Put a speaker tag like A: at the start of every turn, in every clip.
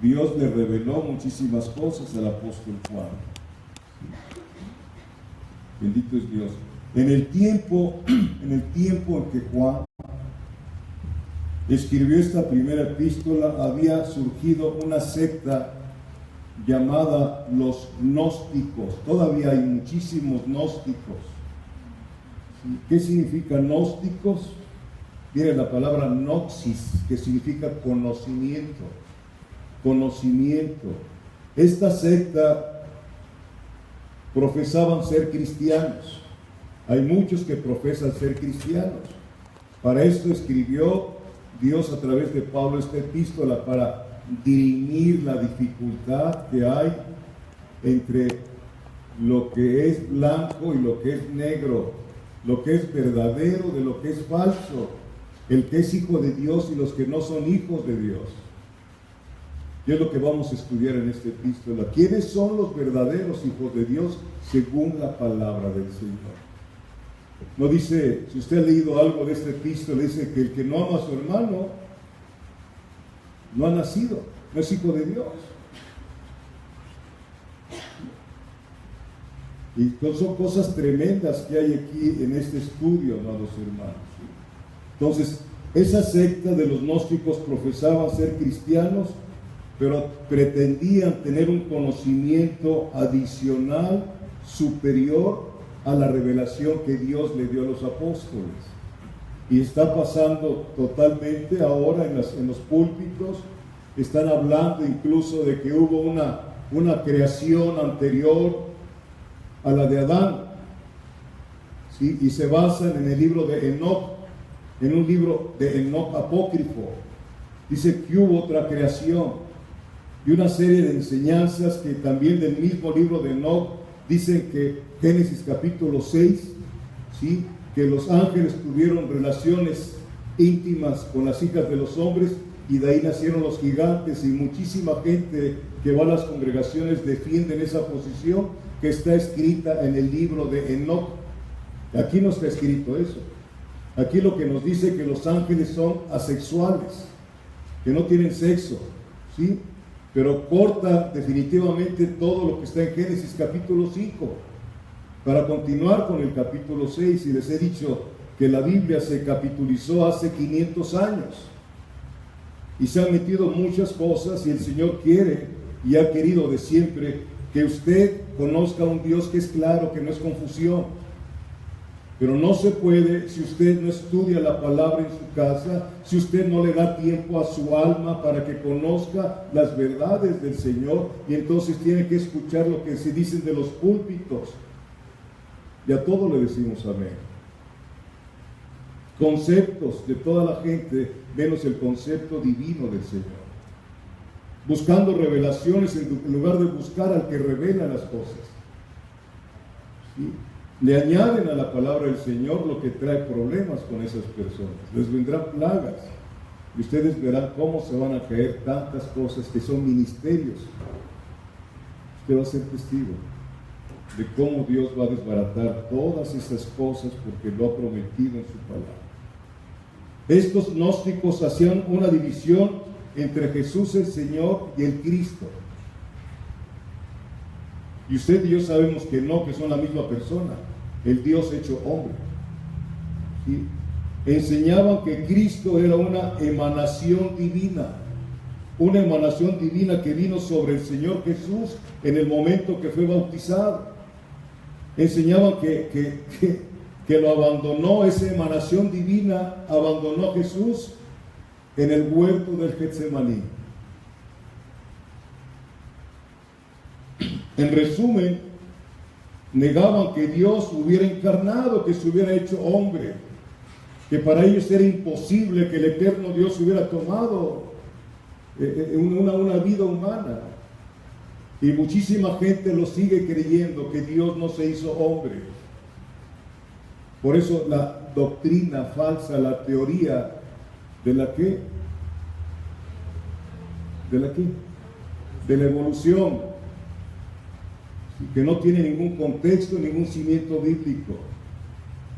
A: Dios le reveló muchísimas cosas al apóstol Juan. Bendito es Dios. En el tiempo en que Juan escribió esta primera epístola, había surgido una secta llamada los gnósticos. Todavía hay muchísimos gnósticos. ¿Qué significa gnósticos? Viene la palabra gnosis, que significa conocimiento. Conocimiento. Esta secta profesaban ser cristianos. Hay muchos que profesan ser cristianos. Para esto escribió Dios a través de Pablo esta epístola, para dirimir la dificultad que hay entre lo que es blanco y lo que es negro, lo que es verdadero de lo que es falso, el que es hijo de Dios y los que no son hijos de Dios. Y es lo que vamos a estudiar en esta epístola. ¿Quiénes son los verdaderos hijos de Dios según la palabra del Señor? No dice, si usted ha leído algo de esta epístola, dice que el que no ama a su hermano no ha nacido, no es hijo de Dios. Y son cosas tremendas que hay aquí en este estudio, amados hermanos. Entonces, esa secta de los gnósticos profesaban ser cristianos, pero pretendían tener un conocimiento adicional, superior a la revelación que Dios le dio a los apóstoles. Y está pasando totalmente ahora en los púlpitos. Están hablando incluso de que hubo una creación anterior a la de Adán, ¿sí? Y se basan en el libro de Enoc, en un libro de Enoc apócrifo. Dice que hubo otra creación y una serie de enseñanzas que también del mismo libro de Enoc dicen que Génesis capítulo 6, ¿sí?, que los ángeles tuvieron relaciones íntimas con las hijas de los hombres y de ahí nacieron los gigantes, y muchísima gente que va a las congregaciones defienden esa posición que está escrita en el libro de Enoc. Aquí no está escrito eso. Aquí lo que nos dice que los ángeles son asexuales, que no tienen sexo, ¿sí? Pero corta definitivamente todo lo que está en Génesis capítulo 5. Para continuar con el capítulo 6, y les he dicho que la Biblia se capitulizó hace 500 años y se han metido muchas cosas, y el Señor quiere y ha querido de siempre que usted conozca a un Dios que es claro, que no es confusión. Pero no se puede si usted no estudia la palabra en su casa, si usted no le da tiempo a su alma para que conozca las verdades del Señor, y entonces tiene que escuchar lo que se dicen de los púlpitos. Y a todo le decimos amén. Conceptos de toda la gente, menos el concepto divino del Señor. Buscando revelaciones en lugar de buscar al que revela las cosas. ¿Sí? Le añaden a la palabra del Señor lo que trae problemas con esas personas. Les vendrán plagas. Y ustedes verán cómo se van a caer tantas cosas que son ministerios. Usted va a ser testigo de cómo Dios va a desbaratar todas esas cosas porque lo ha prometido en su palabra. Estos gnósticos hacían una división entre Jesús el Señor y el Cristo. Y usted y yo sabemos que no, que son la misma persona, el Dios hecho hombre. ¿Sí? Enseñaban que Cristo era una emanación divina que vino sobre el Señor Jesús en el momento que fue bautizado. Enseñaban que lo abandonó, esa emanación divina abandonó a Jesús en el huerto del Getsemaní. En resumen, negaban que Dios hubiera encarnado, que se hubiera hecho hombre, que para ellos era imposible que el eterno Dios hubiera tomado una vida humana. Y muchísima gente lo sigue creyendo, que Dios no se hizo hombre. Por eso la doctrina falsa, la teoría de la ¿qué? ¿De la qué? De la evolución, que no tiene ningún contexto, ningún cimiento bíblico.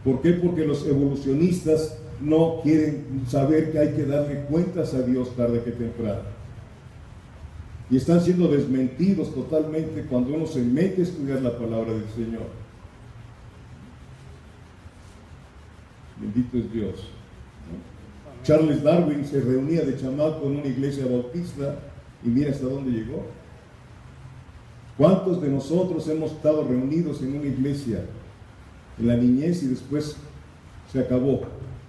A: ¿Por qué? Porque los evolucionistas no quieren saber que hay que darle cuentas a Dios tarde que temprano. y están siendo desmentidos totalmente cuando uno se mete a estudiar la palabra del Señor. Bendito es Dios. Charles Darwin se reunía de chamaco en una iglesia bautista y mira hasta dónde llegó. ¿Cuántos de nosotros hemos estado reunidos en una iglesia en la niñez y después se acabó?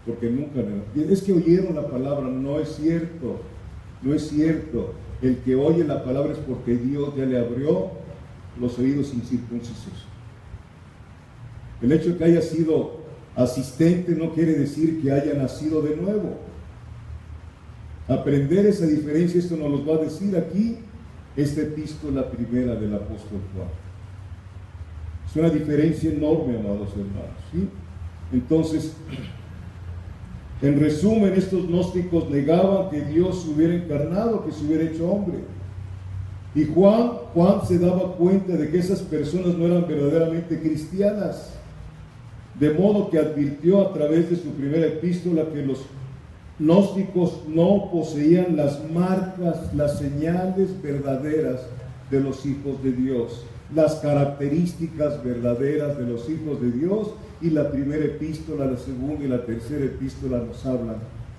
A: Porque nunca, es que oyeron la palabra. No es cierto, no es cierto. El que oye la palabra es porque Dios ya le abrió los oídos incircuncisos. El hecho de que haya sido asistente no quiere decir que haya nacido de nuevo. Aprender esa diferencia, esto nos lo va a decir aquí esta epístola primera del apóstol Juan. Es una diferencia enorme, amados hermanos, ¿sí? Entonces, en resumen, estos gnósticos negaban que Dios se hubiera encarnado, que se hubiera hecho hombre. Y Juan se daba cuenta de que esas personas no eran verdaderamente cristianas. De modo que advirtió a través de su primera epístola que los gnósticos no poseían las marcas, las señales verdaderas de los hijos de Dios, las características verdaderas de los hijos de Dios. Y la primera epístola, la segunda y la tercera epístola nos hablan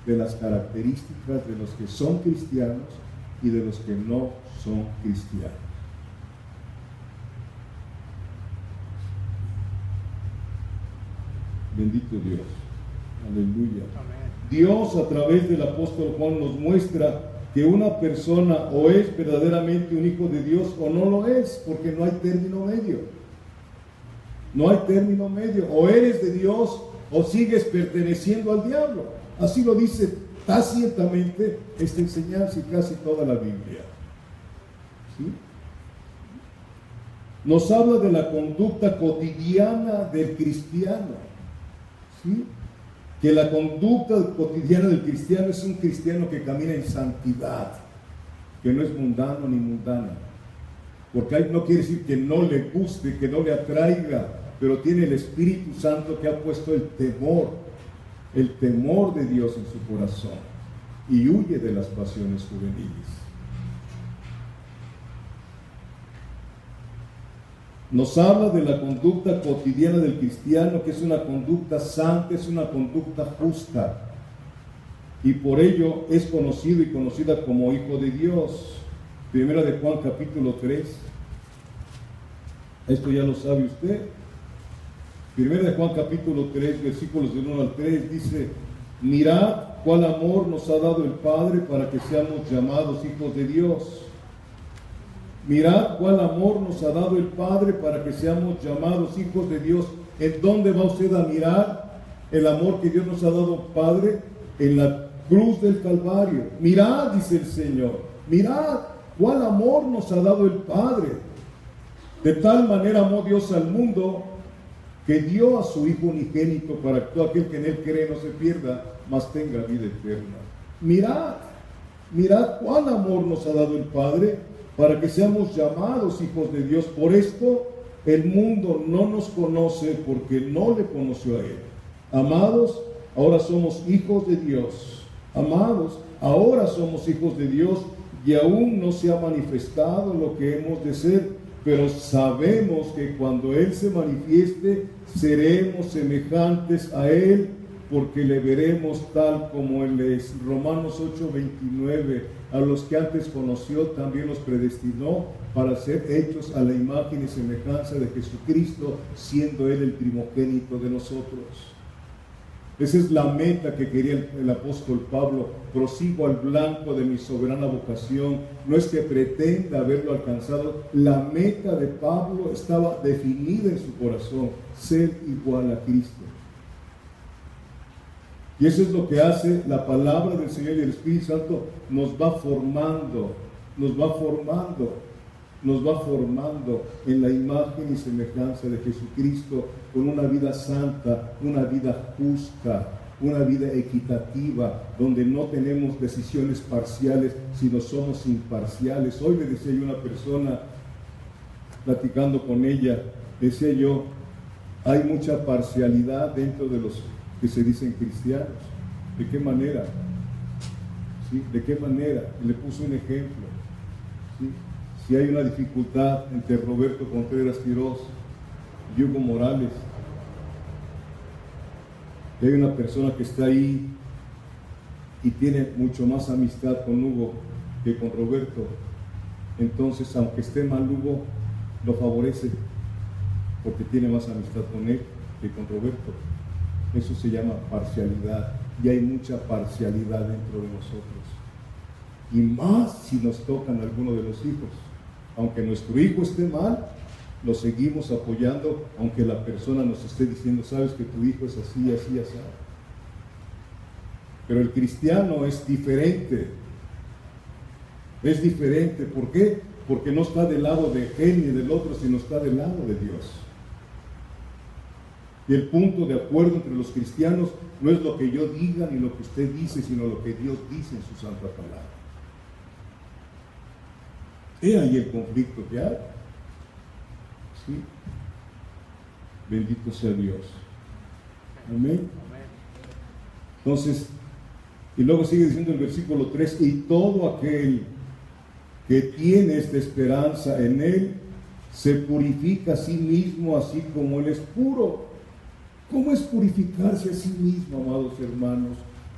A: de las características de los que son cristianos y de los que no son cristianos. Bendito Dios. Aleluya. Amén. Dios, a través del apóstol Juan, nos muestra que una persona o es verdaderamente un hijo de Dios o no lo es, porque no hay término medio. No hay término medio. O eres de Dios o sigues perteneciendo al diablo. Así lo dice tácitamente esta enseñanza y casi toda la Biblia. ¿Sí? Nos habla de la conducta cotidiana del cristiano. ¿Sí? Que la conducta cotidiana del cristiano es un cristiano que camina en santidad, que no es mundano ni mundana. Porque no quiere decir que no le guste, que no le atraiga, pero tiene el Espíritu Santo que ha puesto el temor de Dios en su corazón y huye de las pasiones juveniles. Nos habla de la conducta cotidiana del cristiano, que es una conducta santa, es una conducta justa, y por ello es conocido y conocida como hijo de Dios. Primera de Juan capítulo 3. Esto ya lo sabe usted. Primera de Juan capítulo 3, versículos del 1 al 3, dice: mirad cuál amor nos ha dado el Padre para que seamos llamados hijos de Dios. Mirad cuál amor nos ha dado el Padre para que seamos llamados hijos de Dios. ¿En dónde va usted a mirar el amor que Dios nos ha dado, Padre? En la cruz del Calvario. Mirad, dice el Señor, mirad cuál amor nos ha dado el Padre. De tal manera amó Dios al mundo que dio a su Hijo unigénito para que todo aquel que en Él cree no se pierda, mas tenga vida eterna. Mirad cuál amor nos ha dado el Padre para que seamos llamados hijos de Dios. Por esto el mundo no nos conoce, porque no le conoció a Él. Amados, ahora somos hijos de Dios. Amados, ahora somos hijos de Dios, y aún no se ha manifestado lo que hemos de ser, pero sabemos que cuando Él se manifieste, seremos semejantes a Él, porque le veremos tal como Él es. Romanos 8:29, a los que antes conoció también los predestinó para ser hechos a la imagen y semejanza de Jesucristo, siendo Él el primogénito de nosotros. Esa es la meta que quería el apóstol Pablo. Prosigo al blanco de mi soberana vocación. No es que pretenda haberlo alcanzado. La meta de Pablo estaba definida en su corazón: ser igual a Cristo. Y eso es lo que hace la palabra del Señor, y el Espíritu Santo nos va formando en la imagen y semejanza de Jesucristo, con una vida santa, una vida justa, una vida equitativa, donde no tenemos decisiones parciales, sino somos imparciales. Hoy me decía yo, una persona, platicando con ella, decía yo, hay mucha parcialidad dentro de los que se dicen cristianos. ¿De qué manera? ¿Sí? ¿De qué manera? Y le puso un ejemplo. ¿sí? Si hay una dificultad entre Roberto Contreras Quiroz y Hugo Morales, y hay una persona que está ahí y tiene mucho más amistad con Hugo que con Roberto, entonces aunque esté mal Hugo, lo favorece porque tiene más amistad con él que con Roberto. Eso se llama parcialidad, y hay mucha parcialidad dentro de nosotros, y más si nos tocan alguno de los hijos. Aunque nuestro hijo esté mal, lo seguimos apoyando, aunque la persona nos esté diciendo, sabes que tu hijo es así, así, así. Pero el cristiano es diferente. Es diferente. ¿Por qué? Porque no está del lado de él ni del otro, sino está del lado de Dios. Y el punto de acuerdo entre los cristianos no es lo que yo diga ni lo que usted dice, sino lo que Dios dice en su santa palabra. He ahí el conflicto que hay. ¿Sí? Bendito sea Dios. Amén. Entonces, y luego sigue diciendo el versículo 3, y todo aquel que tiene esta esperanza en Él, se purifica a sí mismo, así como Él es puro. ¿Cómo es purificarse a sí mismo, amados hermanos?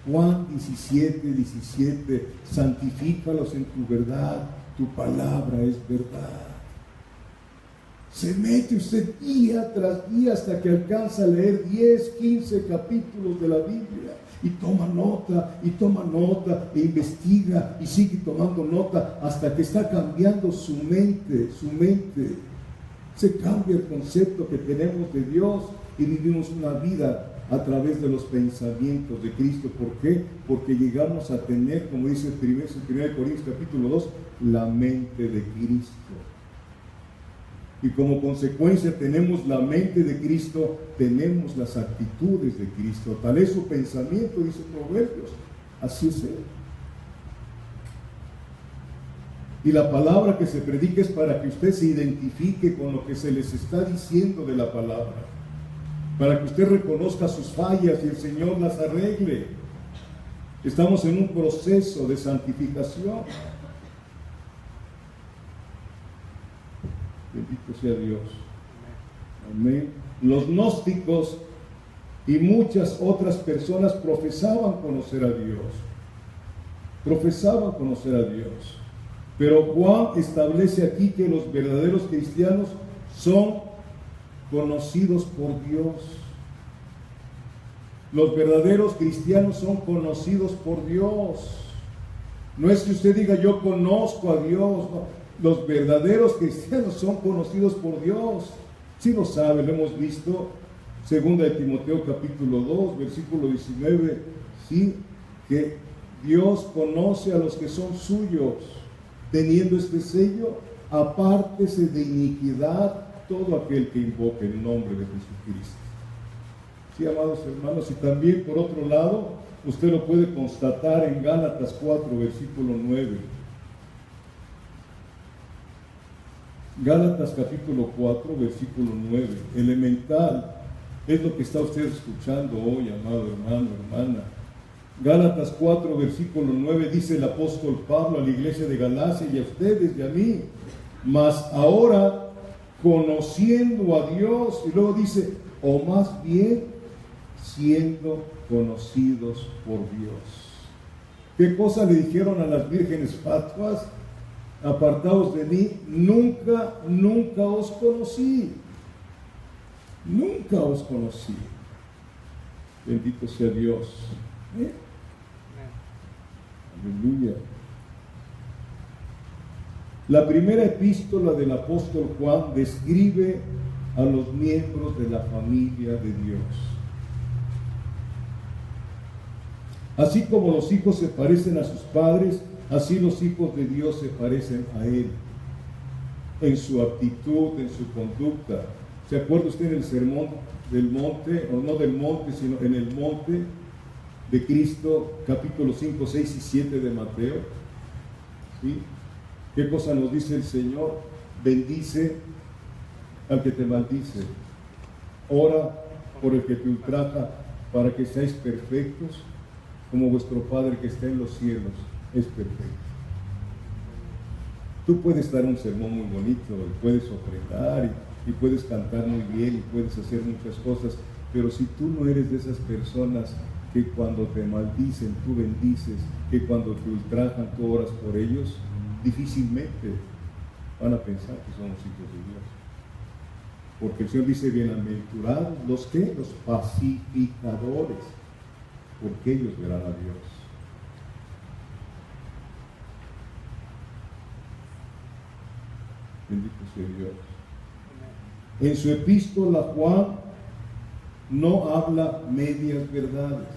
A: Juan 17:17, santifícalos en tu verdad, tu palabra es verdad. Se mete usted día tras día hasta que alcanza a leer 10, 15 capítulos de la Biblia y toma nota, e investiga y sigue tomando nota hasta que está cambiando su mente. Se cambia el concepto que tenemos de Dios y vivimos una vida a través de los pensamientos de Cristo. ¿Por qué? Porque llegamos a tener, como dice en 1 Corintios capítulo 2, la mente de Cristo. Y como consecuencia tenemos la mente de Cristo, tenemos las actitudes de Cristo. Tal es su pensamiento, dice Proverbios. Así es Él. Y la palabra que se predica es para que usted se identifique con lo que se les está diciendo de la palabra. Para que usted reconozca sus fallas y el Señor las arregle. Estamos en un proceso de santificación. Bendito sea Dios. Amén. Los gnósticos y muchas otras personas profesaban conocer a Dios. Pero Juan establece aquí que los verdaderos cristianos son conocidos por Dios. Los verdaderos cristianos son conocidos por Dios. No es que usted diga yo conozco a Dios, no. Los verdaderos cristianos son conocidos por Dios. Si lo sabe, lo hemos visto, 2 de Timoteo capítulo 2, versículo 19, ¿sí? Que Dios conoce a los que son suyos, teniendo este sello, apártese de iniquidad todo aquel que invoque el nombre de Jesucristo. Sí, amados hermanos, y también por otro lado, usted lo puede constatar en Gálatas 4, versículo 9. Gálatas capítulo 4, versículo 9. Elemental es lo que está usted escuchando hoy, amado hermano, hermana. Gálatas 4, versículo 9, dice el apóstol Pablo a la iglesia de Galacia y a ustedes y a mí: mas ahora, conociendo a Dios, y luego dice, o más bien, siendo conocidos por Dios. ¿Qué cosa le dijeron a las vírgenes fatuas? Apartaos de mí, nunca os conocí. Nunca os conocí. Bendito sea Dios. Aleluya. La primera epístola del apóstol Juan describe a los miembros de la familia de Dios. Así como los hijos se parecen a sus padres, así los hijos de Dios se parecen a Él, en su actitud, en su conducta. ¿Se acuerda usted en el sermón del monte, o no del monte, sino en el monte de Cristo, capítulos 5, 6 y 7 de Mateo? ¿Sí? ¿Qué cosa nos dice el Señor? Bendice al que te maldice. Ora por el que te ultraja, para que seáis perfectos, como vuestro Padre que está en los cielos es perfecto. Tú puedes dar un sermón muy bonito, y puedes ofrendar, y puedes cantar muy bien, y puedes hacer muchas cosas, pero si tú no eres de esas personas que cuando te maldicen, tú bendices, que cuando te ultrajan, tú oras por ellos, difícilmente van a pensar que somos hijos de Dios. Porque el Señor dice, bienaventurados los que, los pacificadores, porque ellos verán a Dios. Bendito sea Dios. En su epístola Juan no habla medias verdades.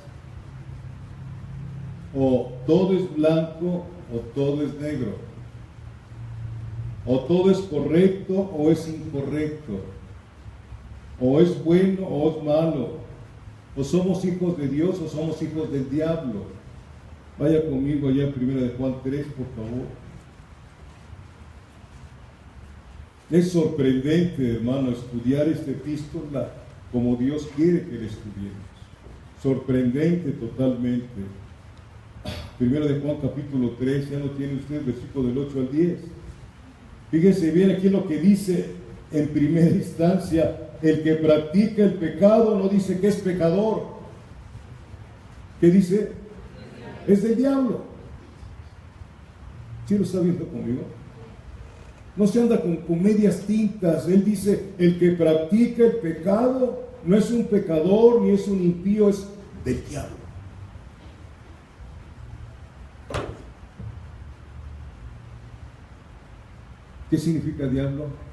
A: O todo es blanco o todo es negro. O todo es correcto o es incorrecto. O es bueno o es malo. O somos hijos de Dios o somos hijos del diablo. Vaya conmigo allá en 1 Juan 3, por favor. Es sorprendente, hermano, estudiar esta epístola como Dios quiere que la estudiemos. Sorprendente totalmente. 1 Juan capítulo 3, ya lo tiene usted, versículo del 8 al 10. Fíjense bien aquí lo que dice en primera instancia. El que practica el pecado no dice que es pecador. ¿Qué dice? Es del diablo. ¿Sí lo está viendo conmigo? No se anda con medias tintas. Él dice, el que practica el pecado no es un pecador ni es un impío, es del diablo. ¿Qué significa diablo?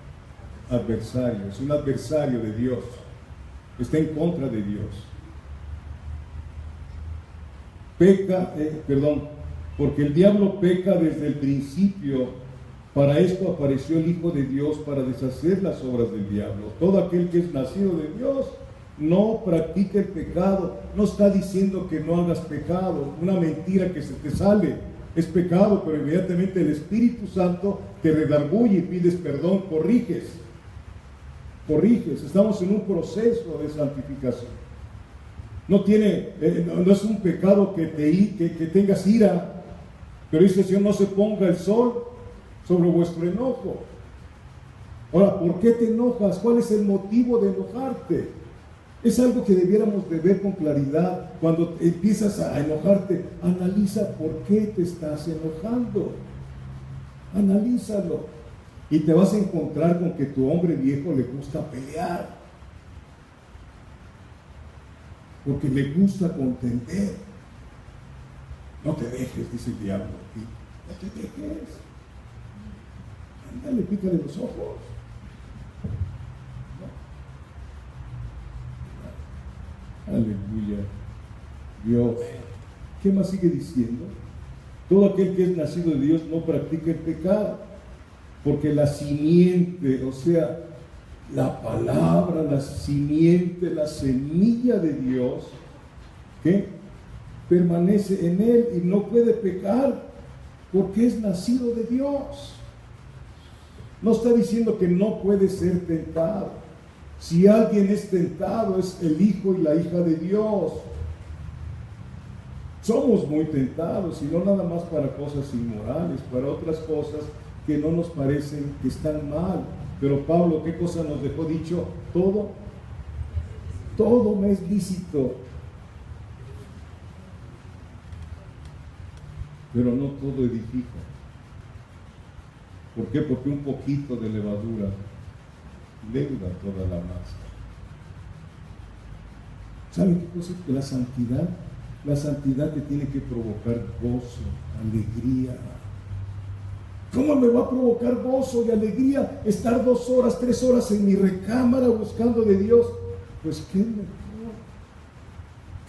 A: Adversario, es un adversario de Dios, está en contra de Dios. Porque el diablo peca desde el principio. Para esto apareció el Hijo de Dios, para deshacer las obras del diablo. Todo aquel que es nacido de Dios no practica el pecado. No está diciendo que no hagas pecado, una mentira que se te sale es pecado, pero inmediatamente el Espíritu Santo te redarguye y pides perdón, corriges. Estamos en un proceso de santificación. No es un pecado que tengas ira, pero dice el Señor, no se ponga el sol sobre vuestro enojo. Ahora, ¿por qué te enojas? ¿Cuál es el motivo de enojarte? Es algo que debiéramos de ver con claridad. Cuando empiezas a enojarte, analiza por qué te estás enojando. Analízalo. Y te vas a encontrar con que tu hombre viejo le gusta pelear. Porque le gusta contender. No te dejes, dice el diablo. No te dejes. Ándale, pícale los ojos. No. Aleluya. Dios. ¿Qué más sigue diciendo? Todo aquel que es nacido de Dios no practica el pecado. Porque la simiente, o sea, la palabra, la simiente, la semilla de Dios, ¿qué? Permanece en él y no puede pecar porque es nacido de Dios. No está diciendo que no puede ser tentado. Si alguien es tentado, es el hijo y la hija de Dios. Somos muy tentados, y no nada más para cosas inmorales, para otras cosas que no nos parecen que están mal. Pero Pablo, ¿qué cosa nos dejó dicho? Todo me es lícito, pero no todo edifica. ¿Por qué? Porque un poquito de levadura leuda toda la masa. ¿Saben qué cosa? Que la santidad te tiene que provocar gozo, alegría. ¿Cómo me va a provocar gozo y alegría estar 2 horas, 3 horas en mi recámara buscando de Dios? Pues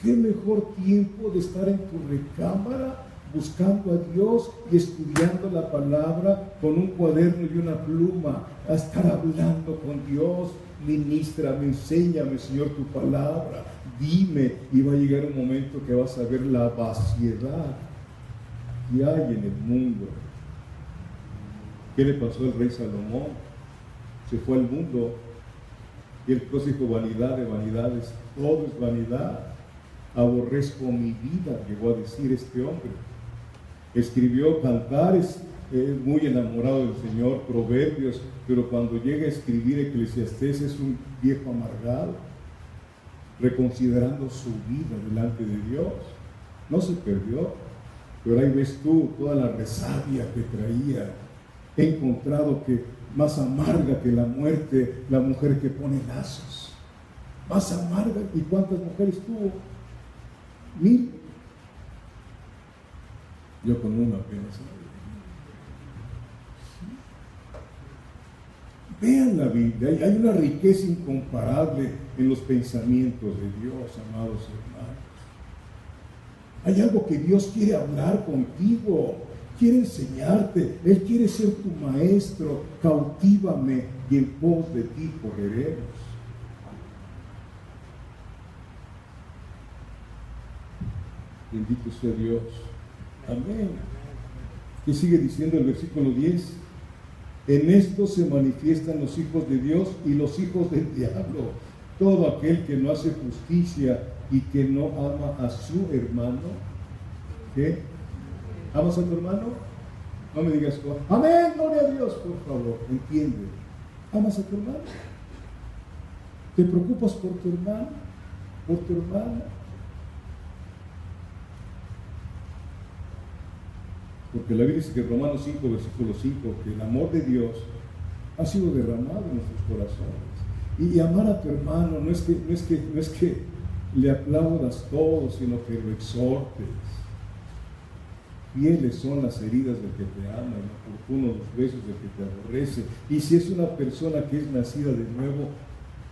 A: qué mejor tiempo de estar en tu recámara buscando a Dios y estudiando la palabra con un cuaderno y una pluma, a estar hablando con Dios. Ministrame, enséñame, Señor, tu palabra, dime, y va a llegar un momento que vas a ver la vaciedad que hay en el mundo. ¿Qué le pasó al rey Salomón? Se fue al mundo y el cosa dijo, vanidad de vanidades, todo es vanidad. Aborrezco mi vida, llegó a decir este hombre. Escribió cantares muy enamorado del Señor, Proverbios, pero cuando llega a escribir Eclesiastés es un viejo amargado, reconsiderando su vida delante de Dios. No se perdió, pero ahí ves tú toda la resabia que traía. He encontrado que más amarga que la muerte, la mujer que pone lazos. Más amarga. ¿Y cuántas mujeres tuvo? 1000. Yo con una apenas. Vean la Biblia, hay una riqueza incomparable en los pensamientos de Dios, amados hermanos. Hay algo que Dios quiere hablar contigo, quiere enseñarte, Él quiere ser tu maestro. Cautívame y en pos de ti correremos. Bendito sea Dios. Amén. ¿Qué sigue diciendo el versículo 10? En esto se manifiestan los hijos de Dios y los hijos del diablo. Todo aquel que no hace justicia y que no ama a su hermano. ¿Qué? ¿Amas a tu hermano? No me digas, amén, gloria a Dios, por favor. Entiende. ¿Amas a tu hermano? ¿Te preocupas por tu hermano? ¿Por tu hermana? Porque la Biblia dice que en Romanos 5, versículo 5, que el amor de Dios ha sido derramado en nuestros corazones. Y amar a tu hermano no es que le aplaudas todo, sino que lo exhortes. Fieles son las heridas del que te ama, inoportunos los besos del que te aborrece. Y si es una persona que es nacida de nuevo,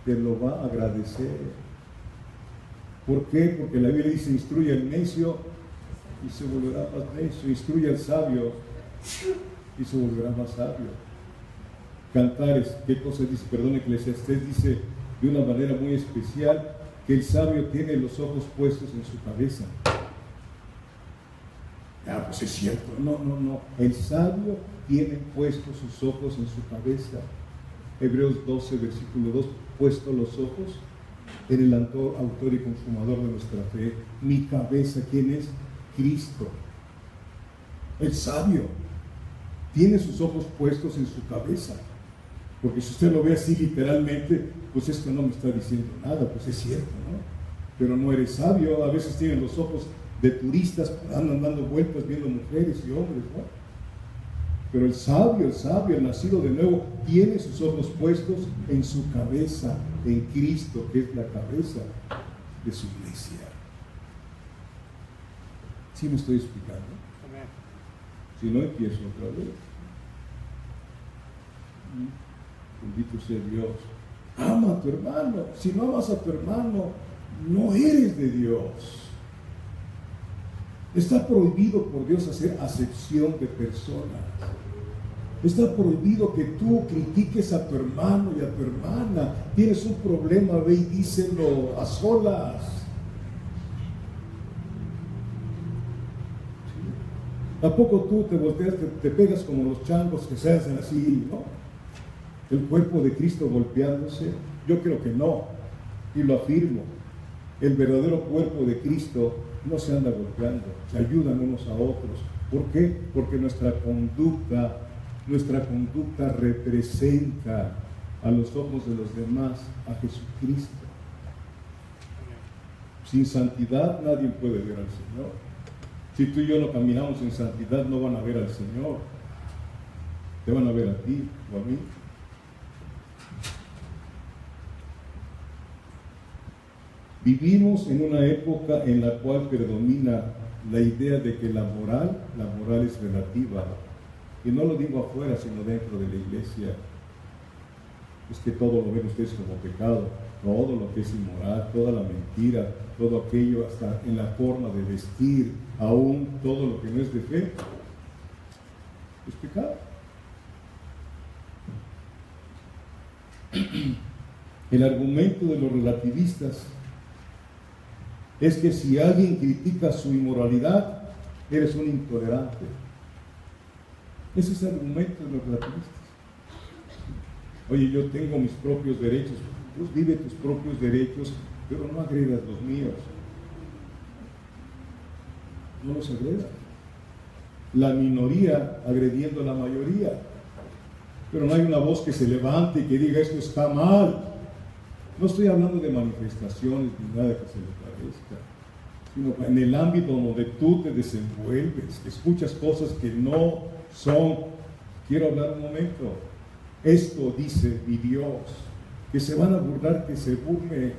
A: te lo va a agradecer. ¿Por qué? Porque la Biblia dice, instruye al necio y se volverá más necio, instruye al sabio y se volverá más sabio. Cantares, ¿qué cosa dice? Perdón, Eclesiastés dice de una manera muy especial que el sabio tiene los ojos puestos en su cabeza. Ah, pues es cierto. No. El sabio tiene puestos sus ojos en su cabeza. Hebreos 12, versículo 2, puesto los ojos en el autor y consumador de nuestra fe. Mi cabeza, ¿quién es? Cristo. El sabio tiene sus ojos puestos en su cabeza, porque si usted lo ve así literalmente, pues esto no me está diciendo nada, pues es cierto, ¿no? Pero no eres sabio. A veces tienen los ojos de turistas, andan dando vueltas viendo mujeres y hombres, ¿no? Pero el sabio, el nacido de nuevo, tiene sus ojos puestos en su cabeza, en Cristo, que es la cabeza de su iglesia. ¿Sí me estoy explicando? Si no, empiezo otra vez. Bendito sea Dios. Ama a tu hermano. Si no amas a tu hermano, no eres de Dios. Está prohibido por Dios hacer acepción de personas. Está prohibido que tú critiques a tu hermano y a tu hermana. Tienes un problema, ve y díselo a solas. Tampoco tú te volteas, te pegas como los changos que se hacen así, ¿no? El cuerpo de Cristo golpeándose. Yo creo que no, y lo afirmo. El verdadero cuerpo de Cristo no se anda golpeando, se ayudan unos a otros. ¿Por qué? Porque nuestra conducta representa a los ojos de los demás a Jesucristo. Sin santidad nadie puede ver al Señor. Si tú y yo no caminamos en santidad, no van a ver al Señor. Te van a ver a ti o a mí. Vivimos en una época en la cual predomina la idea de que la moral es relativa. Y no lo digo afuera, sino dentro de la iglesia. Es que todo lo ven ustedes como pecado. Todo lo que es inmoral, toda la mentira, todo aquello, hasta en la forma de vestir, aún todo lo que no es de fe, es pecado. El argumento de los relativistas es que si alguien critica su inmoralidad, eres un intolerante. Ese es el argumento de los relativistas. Oye, yo tengo mis propios derechos. Pues vive tus propios derechos, pero no agredas los míos. No los agredas. la minoría agrediendo a la mayoría. Pero no hay una voz que se levante y que diga esto está mal. No estoy hablando de manifestaciones ni nada que se le parezca, sino en el ámbito donde tú te desenvuelves, escuchas cosas que no son. Quiero hablar un momento. Esto dice mi Dios, que se van a burlar, que se burlen,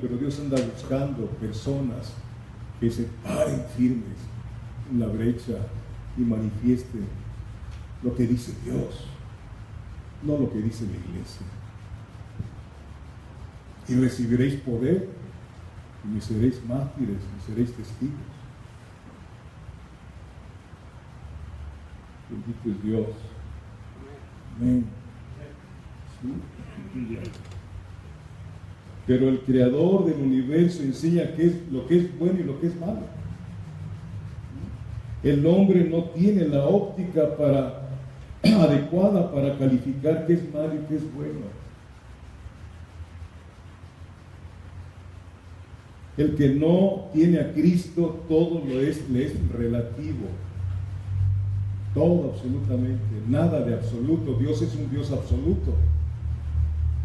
A: pero Dios anda buscando personas que se paren firmes en la brecha y manifiesten lo que dice Dios, no lo que dice la iglesia. Y recibiréis poder, y me seréis mártires, me seréis testigos. Bendito es Dios. Amén. Sí. Pero el creador del universo enseña lo que es bueno y lo que es malo. El hombre no tiene la óptica adecuada para calificar qué es malo y qué es bueno. El que no tiene a Cristo, todo le es relativo. Todo absolutamente, nada de absoluto. Dios es un Dios absoluto.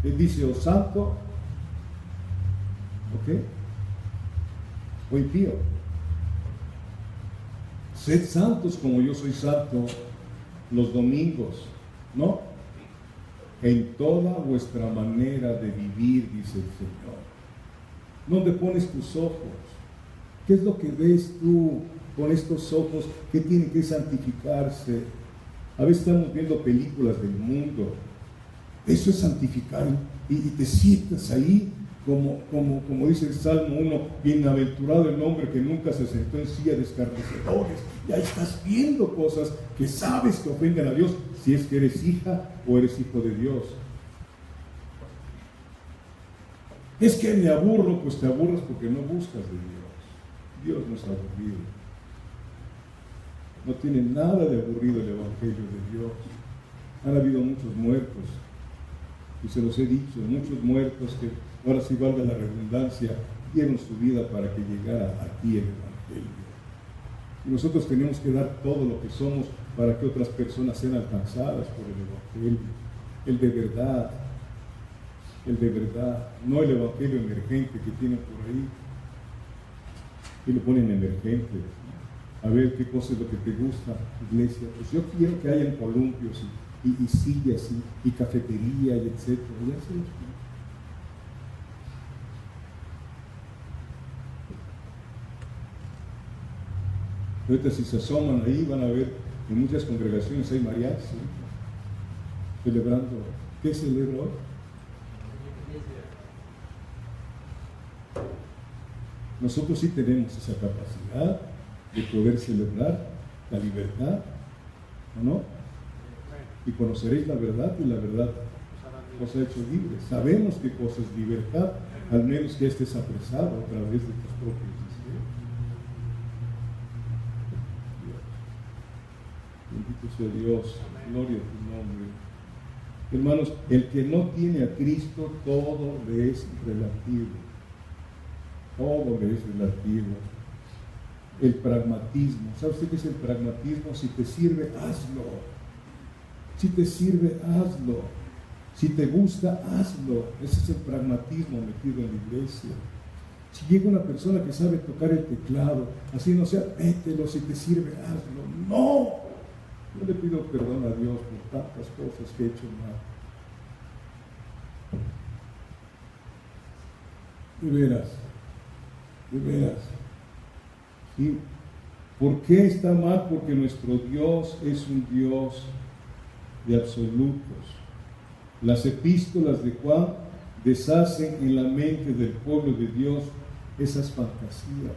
A: Él dice o santo, ¿ok? O impío. Sed santos como yo soy santo los domingos, ¿no? En toda vuestra manera de vivir, dice el Señor. ¿Dónde pones tus ojos? ¿Qué es lo que ves tú con estos ojos que tienen que santificarse? A veces estamos viendo películas del mundo. Eso es santificar y te sientas ahí como dice el Salmo 1, bienaventurado el hombre que nunca se sentó en silla de escarnecedores. Ya estás viendo cosas que sabes que ofenden a Dios, si es que eres hija o eres hijo de Dios. Es que me aburro, pues te aburres porque no buscas de Dios. Dios no es aburrido. No tiene nada de aburrido el Evangelio de Dios. Han habido muchos muertos, y se los he dicho, muchos muertos que, ahora sí valga la redundancia, dieron su vida para que llegara aquí el Evangelio. Y nosotros tenemos que dar todo lo que somos para que otras personas sean alcanzadas por el Evangelio. El de verdad, no el Evangelio emergente que tienen por ahí, y lo ponen emergente. A ver qué cosa es lo que te gusta, iglesia. Pues yo quiero que hayan columpios y sillas y cafetería y etcétera. Ya se los pongo. Ahorita si se asoman ahí van a ver en muchas congregaciones hay mariachis, ¿sí? Celebrando. ¿Qué celebra hoy? Nosotros sí tenemos esa capacidad de poder celebrar la libertad, ¿o no? Y conoceréis la verdad y la verdad os ha hecho libres. Sabemos qué cosa es libertad, al menos que estés apresado a través de tus propios deseos. Bendito sea Dios, gloria a tu nombre. Hermanos, el que no tiene a Cristo, todo le es relativo. Todo le es relativo. El pragmatismo. ¿Sabe usted qué es el pragmatismo? Si te sirve, hazlo. Si te sirve, hazlo. Si te gusta, hazlo. Ese es el pragmatismo metido en la iglesia. Si llega una persona que sabe tocar el teclado, así no sea, mételo, si te sirve, hazlo. ¡No! Yo le pido perdón a Dios por tantas cosas que he hecho mal. De veras. ¿Sí? ¿Por qué está mal? Porque nuestro Dios es un Dios de absolutos. Las epístolas de Juan deshacen en la mente del pueblo de Dios esas fantasías.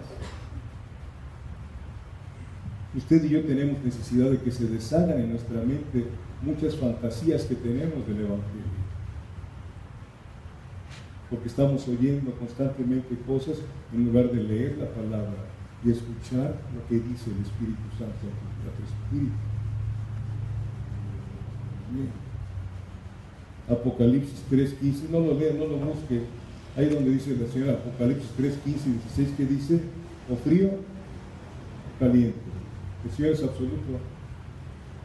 A: Usted y yo tenemos necesidad de que se deshagan en nuestra mente muchas fantasías que tenemos del Evangelio. Porque estamos oyendo constantemente cosas en lugar de leer la palabra y escuchar lo que dice el Espíritu Santo a tu espíritu. Bien. Apocalipsis 3:15, no lo lea, no lo busque. Ahí donde dice la señora Apocalipsis 3:15 y 16, ¿qué dice? ¿O frío? caliente. El Señor es absoluto.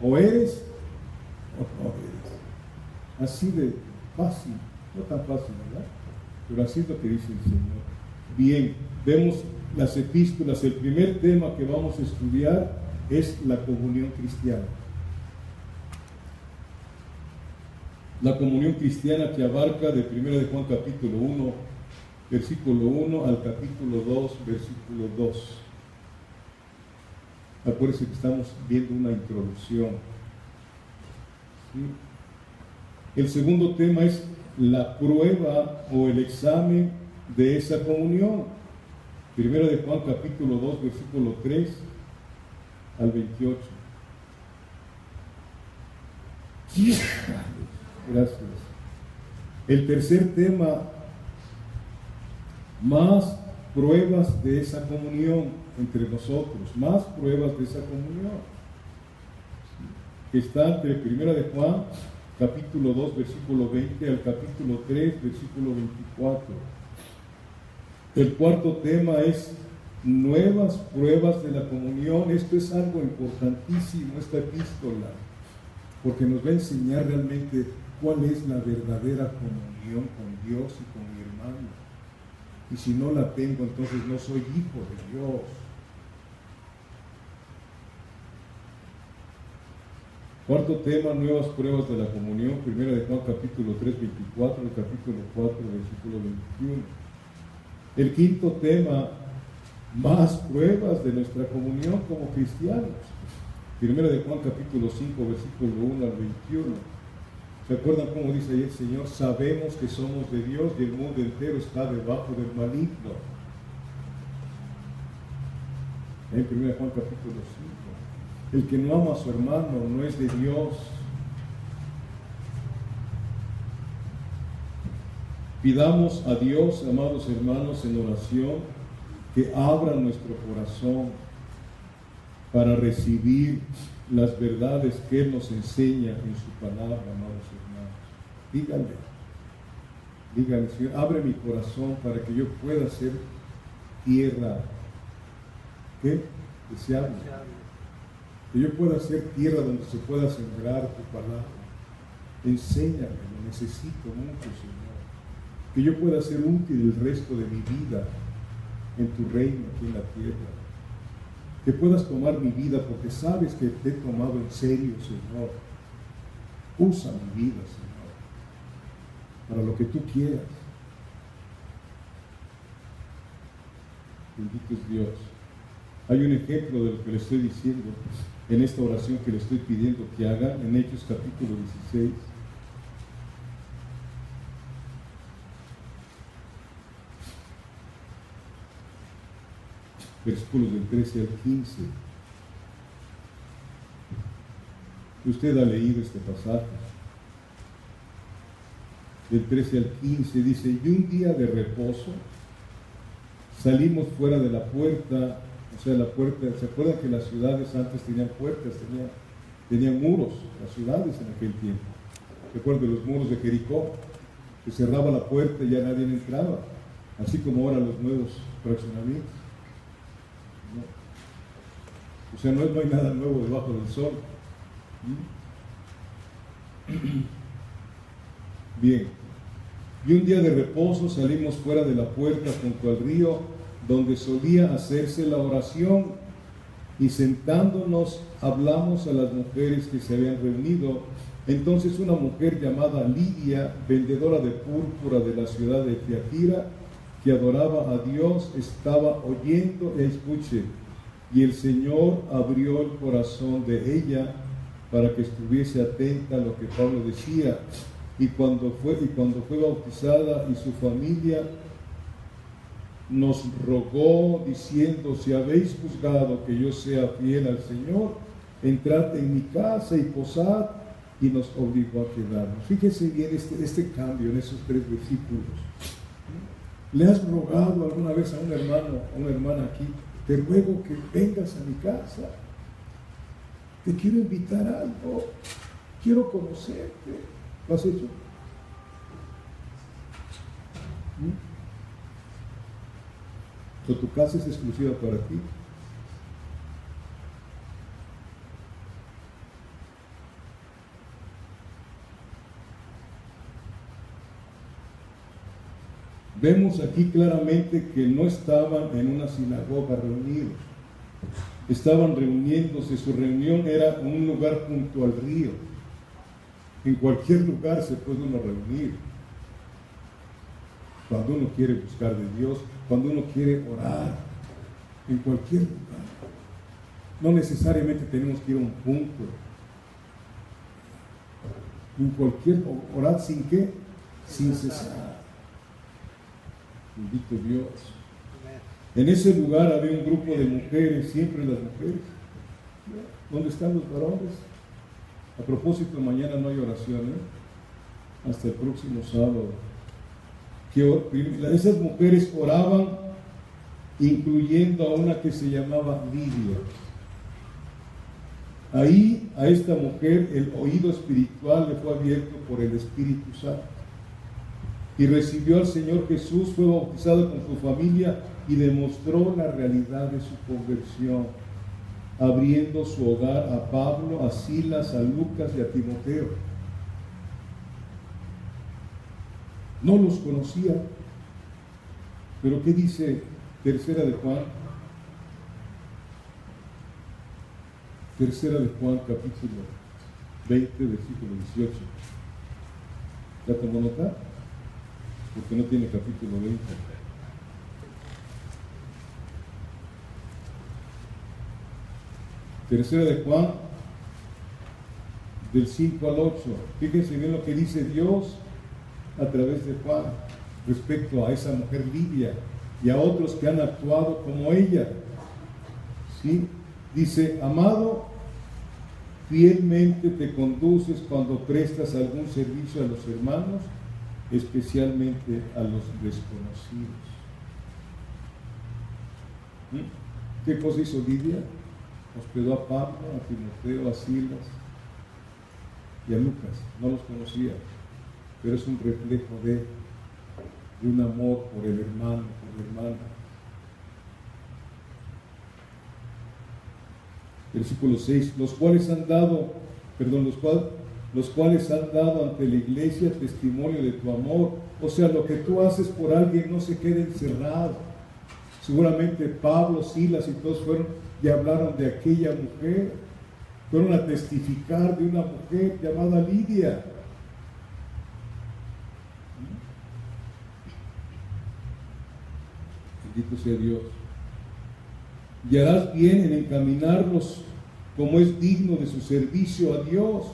A: O eres o no eres. Así de fácil, no tan fácil, ¿verdad? Pero así es lo que dice el Señor. Bien, vemos las epístolas. El primer tema que vamos a estudiar es la comunión cristiana. La comunión cristiana que abarca de 1 de Juan capítulo 1, versículo 1 al capítulo 2, versículo 2. Acuérdense que estamos viendo una introducción. ¿Sí? El segundo tema es la prueba o el examen de esa comunión. 1 de Juan capítulo 2, versículo 3 al 28. Gracias. El tercer tema, más pruebas de esa comunión entre nosotros, más pruebas de esa comunión, que está entre 1 de Juan capítulo 2, versículo 20 al capítulo 3, versículo 24. El cuarto tema es nuevas pruebas de la comunión. Esto es algo importantísimo, esta epístola, porque nos va a enseñar realmente cuál es la verdadera comunión con Dios y con mi hermano. Y si no la tengo, entonces no soy hijo de Dios. Cuarto tema, nuevas pruebas de la comunión. 1 de Juan capítulo 3, 24, el capítulo 4, versículo 21. El quinto tema, más pruebas de nuestra comunión como cristianos. 1 de Juan capítulo 5, versículo 1 al 21. ¿Se acuerdan cómo dice ahí el Señor? Sabemos que somos de Dios y el mundo entero está debajo del maligno. En 1 de Juan capítulo 5. El que no ama a su hermano no es de Dios. Pidamos a Dios, amados hermanos, en oración, que abra nuestro corazón para recibir las verdades que Él nos enseña en su palabra, amados hermanos. Díganle, Señor, abre mi corazón para que yo pueda ser tierra, ¿qué? Deseable. Que yo pueda ser tierra donde se pueda sembrar tu palabra. Enséñame, lo necesito mucho, Señor. Que yo pueda ser útil el resto de mi vida en tu reino, aquí en la tierra. Que puedas tomar mi vida porque sabes que te he tomado en serio, Señor. Usa mi vida, Señor, para lo que tú quieras. Bendito es Dios. Hay un ejemplo de lo que le estoy diciendo en esta oración que le estoy pidiendo que haga en Hechos capítulo 16. Versículos del 13 al 15. Usted ha leído este pasaje. Del 13 al 15 dice: y un día de reposo salimos fuera de la puerta, o sea, la puerta, ¿se acuerdan que las ciudades antes tenían puertas, tenían muros, las ciudades en aquel tiempo? ¿Se acuerdan de los muros de Jericó? Que cerraba la puerta y ya nadie entraba, así como ahora los nuevos fraccionamientos. O sea, no hay nada nuevo debajo del sol. Bien. Y un día de reposo salimos fuera de la puerta junto al río donde solía hacerse la oración, y sentándonos hablamos a las mujeres que se habían reunido. Entonces una mujer llamada Lidia, vendedora de púrpura de la ciudad de Tiatira, que adoraba a Dios, estaba oyendo, escuche, y el Señor abrió el corazón de ella para que estuviese atenta a lo que Pablo decía. Y cuando fue bautizada y su familia, nos rogó diciendo: si habéis juzgado que yo sea fiel al Señor, entrad en mi casa y posad, y nos obligó a quedarnos. Fíjese bien este cambio en esos 3 versículos. ¿Le has rogado alguna vez a un hermano, a una hermana aquí: te ruego que vengas a mi casa, te quiero invitar a algo, quiero conocerte? ¿Lo has hecho? ¿O tu casa es exclusiva para ti? Vemos aquí claramente que no estaban en una sinagoga reunidos, estaban reuniéndose, su reunión era en un lugar junto al río. En cualquier lugar se puede uno reunir, cuando uno quiere buscar de Dios, cuando uno quiere orar, en cualquier lugar. No necesariamente tenemos que ir a un punto. En cualquier, orar sin qué, sin cesar. Bendito Dios. En ese lugar había un grupo de mujeres, siempre las mujeres. ¿Dónde están los varones? A propósito, mañana no hay oración, hasta el próximo sábado. Esas mujeres oraban, incluyendo a una que se llamaba Lidia. Ahí a esta mujer el oído espiritual le fue abierto por el Espíritu Santo y recibió al Señor Jesús, fue bautizado con su familia y demostró la realidad de su conversión, abriendo su hogar a Pablo, a Silas, a Lucas y a Timoteo. No los conocía, pero ¿qué dice Tercera de Juan? Tercera de Juan, capítulo 20, versículo 18. ¿Ya tomó nota? Porque no tiene capítulo 20. Tercera de Juan, del 5 al 8. Fíjense bien lo que dice Dios a través de Juan respecto a esa mujer Lidia y a otros que han actuado como ella. ¿Sí? Dice: amado, fielmente te conduces cuando prestas algún servicio a los hermanos, especialmente a los desconocidos. ¿Qué cosa hizo Lidia? Hospedó a Pablo, a Timoteo, a Silas y a Lucas. No los conocía, pero es un reflejo de un amor por el hermano, por la hermana. Versículo 6, los cuales han dado ante la iglesia testimonio de tu amor. O sea, lo que tú haces por alguien no se queda encerrado. Seguramente Pablo, Silas y todos fueron y hablaron de aquella mujer, fueron a testificar de una mujer llamada Lidia. Bendito sea Dios. Y harás bien en encaminarlos como es digno de su servicio a Dios,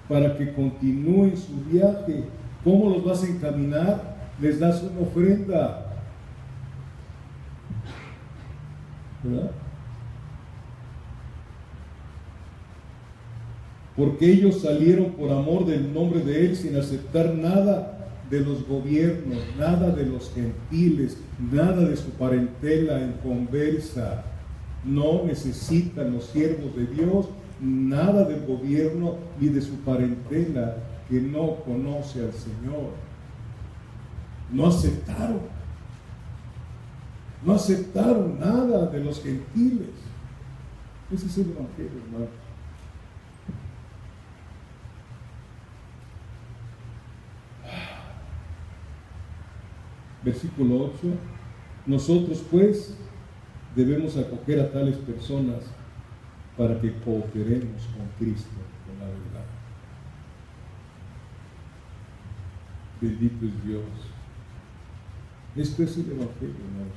A: para que continúen su viaje. ¿Cómo los vas a encaminar? Les das una ofrenda, ¿verdad? Porque ellos salieron por amor del nombre de Él sin aceptar nada de los gobiernos, nada de los gentiles, nada de su parentela en conversa. No necesitan los siervos de Dios nada del gobierno ni de su parentela que no conoce al Señor. No aceptaron nada de los gentiles. Ese es el evangelio, hermano. Versículo 8. Nosotros pues debemos acoger a tales personas para que cooperemos con Cristo, con la verdad. Bendito es Dios. Esto es el evangelio, hermanos.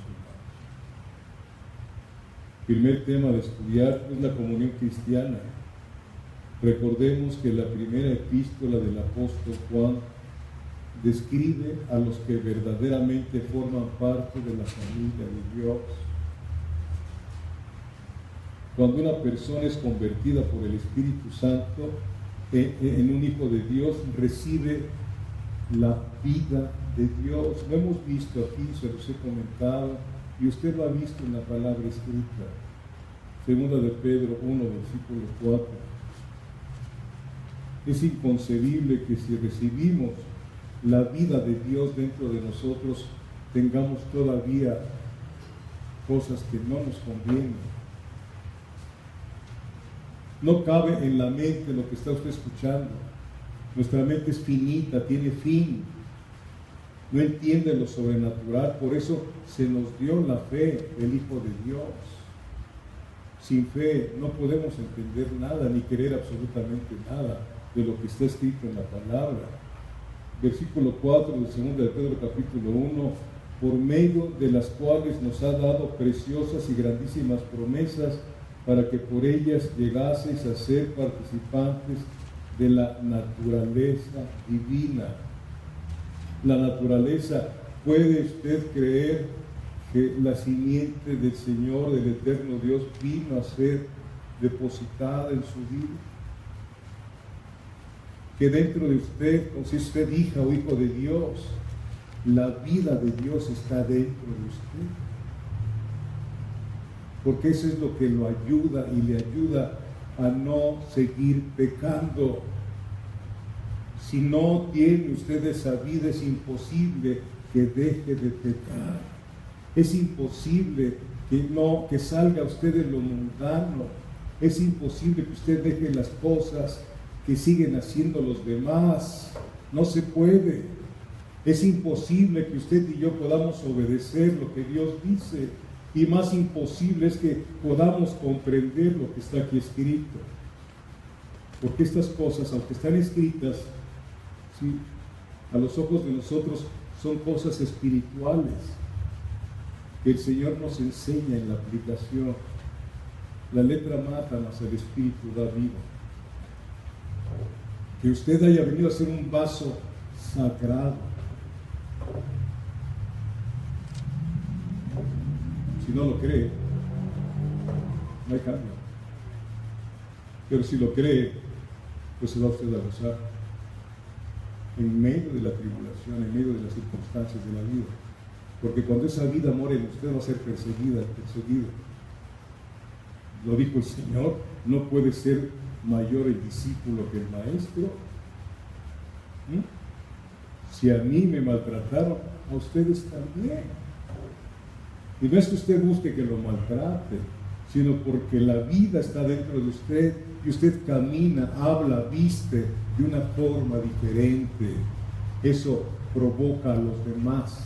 A: Primer tema de estudiar es la comunión cristiana. Recordemos que la primera epístola del apóstol Juan describe a los que verdaderamente forman parte de la familia de Dios. Cuando una persona es convertida por el Espíritu Santo en un hijo de Dios, recibe la vida de Dios. Lo hemos visto aquí, se los he comentado, y usted lo ha visto en la palabra escrita. Segunda de Pedro 1, versículo 4. Es inconcebible que si recibimos la vida de Dios dentro de nosotros, tengamos todavía cosas que no nos convienen. No cabe en la mente lo que está usted escuchando. Nuestra mente es finita, tiene fin. no entienden lo sobrenatural. Por eso se nos dio la fe del Hijo de Dios. Sin fe no podemos entender nada ni querer absolutamente nada de lo que está escrito en la palabra. Versículo 4 de 2 de Pedro capítulo 1: por medio de las cuales nos ha dado preciosas y grandísimas promesas, para que por ellas llegaseis a ser participantes de la naturaleza divina. La naturaleza, ¿puede usted creer que la simiente del Señor, del eterno Dios, vino a ser depositada en su vida? Que dentro de usted, o si usted hija o hijo de Dios, la vida de Dios está dentro de usted. Porque eso es lo que lo ayuda y le ayuda a no seguir pecando. Si no tiene usted esa vida, es imposible que deje de pecar. Es imposible que salga usted de lo mundano. Es imposible que usted deje las cosas que siguen haciendo los demás. No se puede. Es imposible que usted y yo podamos obedecer lo que Dios dice. Y más imposible es que podamos comprender lo que está aquí escrito. Porque estas cosas, aunque están escritas, ¿sí?, a los ojos de nosotros son cosas espirituales que el Señor nos enseña en la aplicación. La letra mata, mas el espíritu da vida. Que usted haya venido a ser un vaso sagrado. Si no lo cree, no hay cambio. Pero si lo cree, pues se va usted a gozar en medio de la tribulación, en medio de las circunstancias de la vida. Porque cuando esa vida more en usted, va a ser perseguido. Lo dijo el Señor: no puede ser mayor el discípulo que el maestro. Si a mí me maltrataron, a ustedes también. Y no es que usted busque que lo maltrate, sino porque la vida está dentro de usted y usted camina, habla, viste de una forma diferente. Eso provoca a los demás.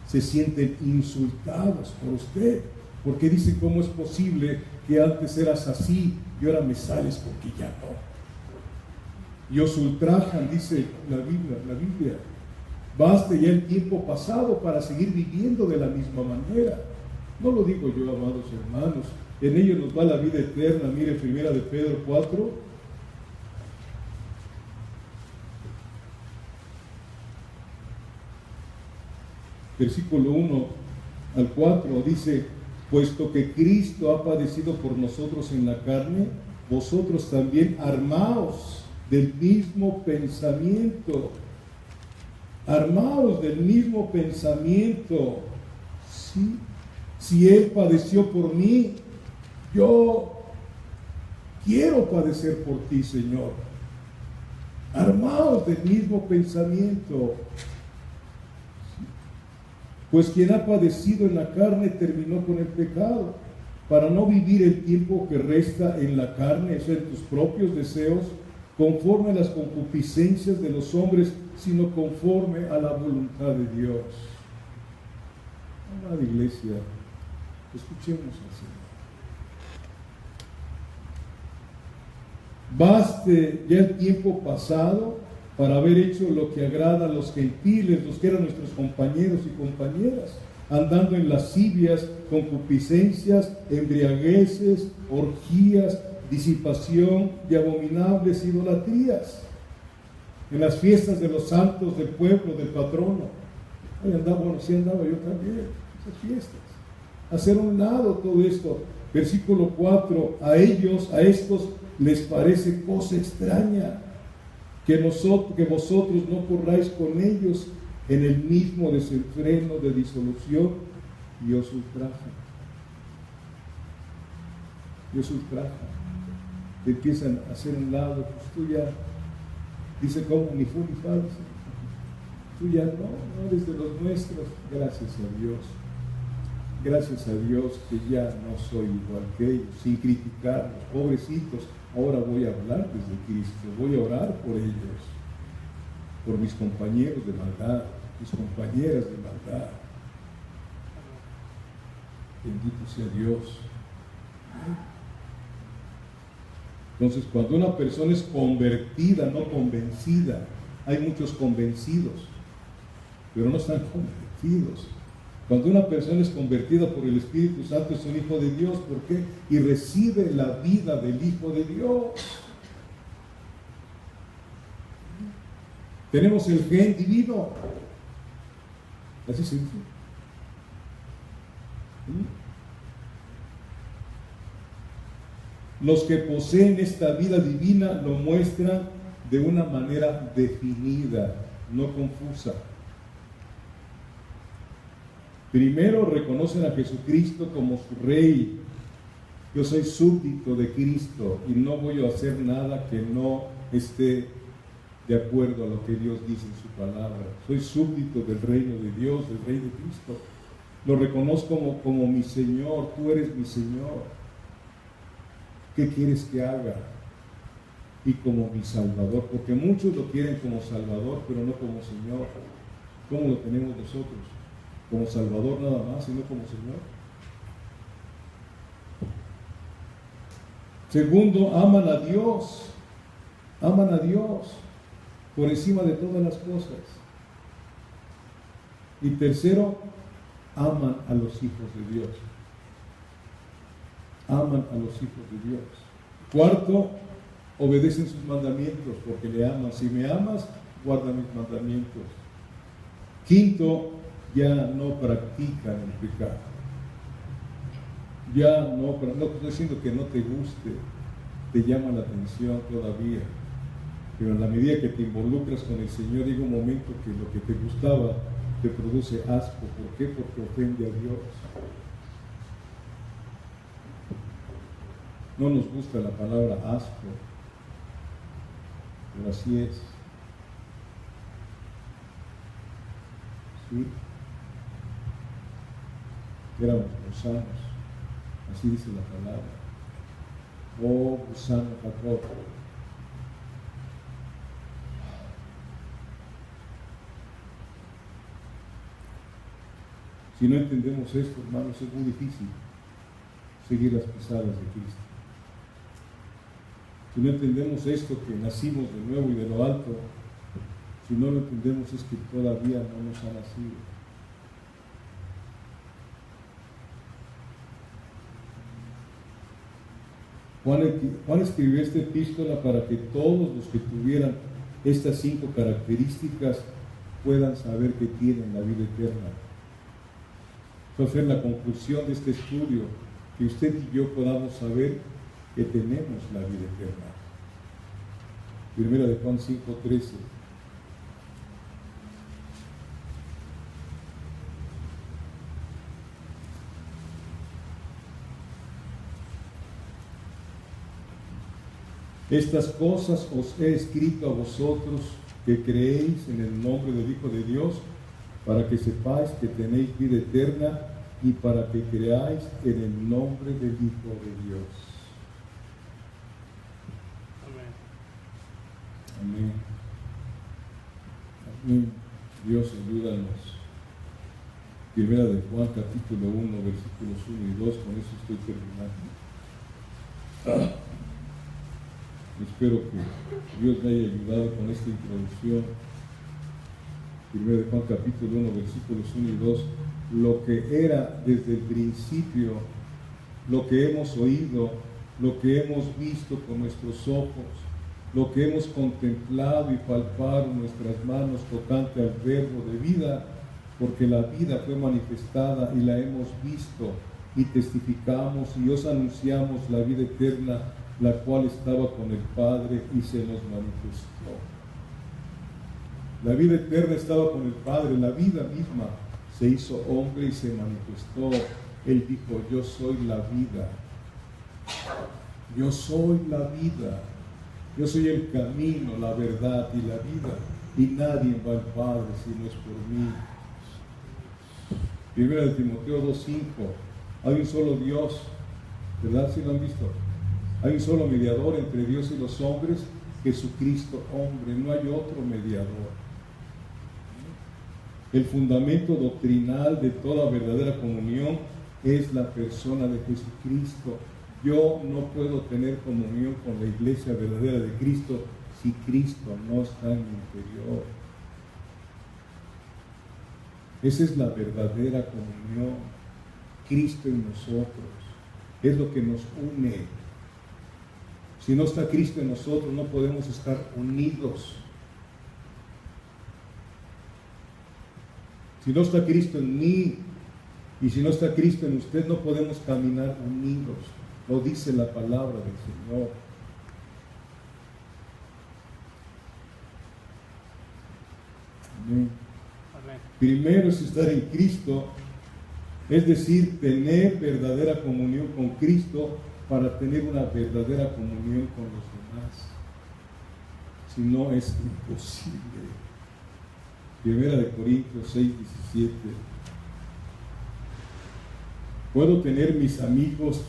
A: Se sienten insultados por usted, porque dicen: ¿cómo es posible que antes eras así y ahora me sales porque ya no? Y os ultrajan, dice la Biblia. Baste ya el tiempo pasado para seguir viviendo de la misma manera. No lo digo yo, amados hermanos. En ello nos va la vida eterna. Mire, 1 de Pedro 4. Versículo 1 al 4 dice: puesto que Cristo ha padecido por nosotros en la carne, vosotros también armaos del mismo pensamiento. Armaos del mismo pensamiento. ¿Sí? Si Él padeció por mí, yo quiero padecer por ti, Señor. Armaos del mismo pensamiento. ¿Sí? Pues quien ha padecido en la carne terminó con el pecado, para no vivir el tiempo que resta en la carne, eso en tus propios deseos, conforme a las concupiscencias de los hombres, sino conforme a la voluntad de Dios. Amada iglesia, escuchemos al Señor. Baste ya el tiempo pasado para haber hecho lo que agrada a los gentiles, los que eran nuestros compañeros y compañeras, andando en lascivias, concupiscencias, embriagueces, orgías, disipación y abominables idolatrías, en las fiestas de los santos del pueblo, del patrono. Ahí andaba, sí andaba yo también, esas fiestas. Hacer a un lado todo esto. Versículo 4: a estos les parece cosa extraña que vosotros no corráis con ellos en el mismo desenfreno de disolución, y os ultrajan. Te empiezan a hacer un lado, pues tú ya, dice como ni fu ni fa, tú ya no eres de los nuestros. Gracias a Dios que ya no soy igual que ellos, sin criticarlos, pobrecitos. Ahora voy a hablarles de Cristo, voy a orar por ellos, por mis compañeros de maldad, tus compañeras de maldad. Bendito sea Dios. Entonces, cuando una persona es convertida, no convencida, hay muchos convencidos, pero no están convertidos. Cuando una persona es convertida por el Espíritu Santo, es un hijo de Dios. ¿Por qué? Y recibe la vida del Hijo de Dios. Tenemos el gen divino. Así se dice. Los que poseen esta vida divina lo muestran de una manera definida, no confusa. Primero reconocen a Jesucristo como su Rey. Yo soy súbdito de Cristo y no voy a hacer nada que no esté de acuerdo a lo que Dios dice en su palabra. Soy súbdito del reino de Dios, del Rey de Cristo. Lo reconozco como mi Señor. Tú eres mi Señor. ¿Qué quieres que haga? Y como mi Salvador, porque muchos lo quieren como Salvador, pero no como Señor. ¿Cómo lo tenemos nosotros? Como Salvador nada más, y no como Señor. Segundo, aman a Dios. Aman a Dios por encima de todas las cosas. Y tercero, aman a los hijos de Dios. Aman a los hijos de Dios. Cuarto, obedecen sus mandamientos porque le aman. Si me amas, guarda mis mandamientos. Quinto, ya no practican el pecado. Ya no estoy diciendo que no te guste, te llama la atención todavía. Pero en la medida que te involucras con el Señor, llega un momento que lo que te gustaba te produce asco. ¿Por qué? Porque ofende a Dios. No nos gusta la palabra asco, pero así es. ¿Sí? Éramos gusanos, así dice la palabra. Oh, gusano Jacob. Si no entendemos esto, hermanos, es muy difícil seguir las pisadas de Cristo. Si no entendemos esto, que nacimos de nuevo y de lo alto, si no lo entendemos es que todavía no nos ha nacido. Juan escribió esta epístola para que todos los que tuvieran estas 5 características puedan saber que tienen la vida eterna. Esa fue la conclusión de este estudio, que usted y yo podamos saber que tenemos la vida eterna. Primera de Juan 5:13. Estas cosas os he escrito a vosotros que creéis en el nombre del Hijo de Dios, para que sepáis que tenéis vida eterna y para que creáis en el nombre del Hijo de Dios. Amén. Amén. Dios, ayúdanos. Primera de Juan, capítulo 1, versículos 1 y 2, con eso estoy terminando. Espero que Dios me haya ayudado con esta introducción. Primera de Juan, capítulo 1, versículos 1 y 2, lo que era desde el principio, lo que hemos oído, lo que hemos visto con nuestros ojos, lo que hemos contemplado y palpado en nuestras manos tocante al verbo de vida, porque la vida fue manifestada y la hemos visto y testificamos y os anunciamos la vida eterna, la cual estaba con el Padre y se nos manifestó. La vida eterna estaba con el Padre, la vida misma se hizo hombre y se manifestó. Él dijo: yo soy la vida, yo soy la vida, yo soy el camino, la verdad y la vida, y nadie va al Padre si no es por mí. Primera de Timoteo 2:5, hay un solo Dios, ¿verdad? ¿Sí lo han visto? Hay un solo mediador entre Dios y los hombres, Jesucristo hombre, no hay otro mediador. El fundamento doctrinal de toda verdadera comunión es la persona de Jesucristo. Yo no puedo tener comunión con la iglesia verdadera de Cristo si Cristo no está en mi interior. Esa es la verdadera comunión. Cristo en nosotros. Es lo que nos une. Si no está Cristo en nosotros, no podemos estar unidos. Si no está Cristo en mí y si no está Cristo en usted, no podemos caminar unidos. Lo dice la palabra del Señor. Amén. Amén. Primero es estar en Cristo, es decir, tener verdadera comunión con Cristo para tener una verdadera comunión con los demás. Si no, es imposible. Primera de Corintios 6:17. Puedo tener mis amigos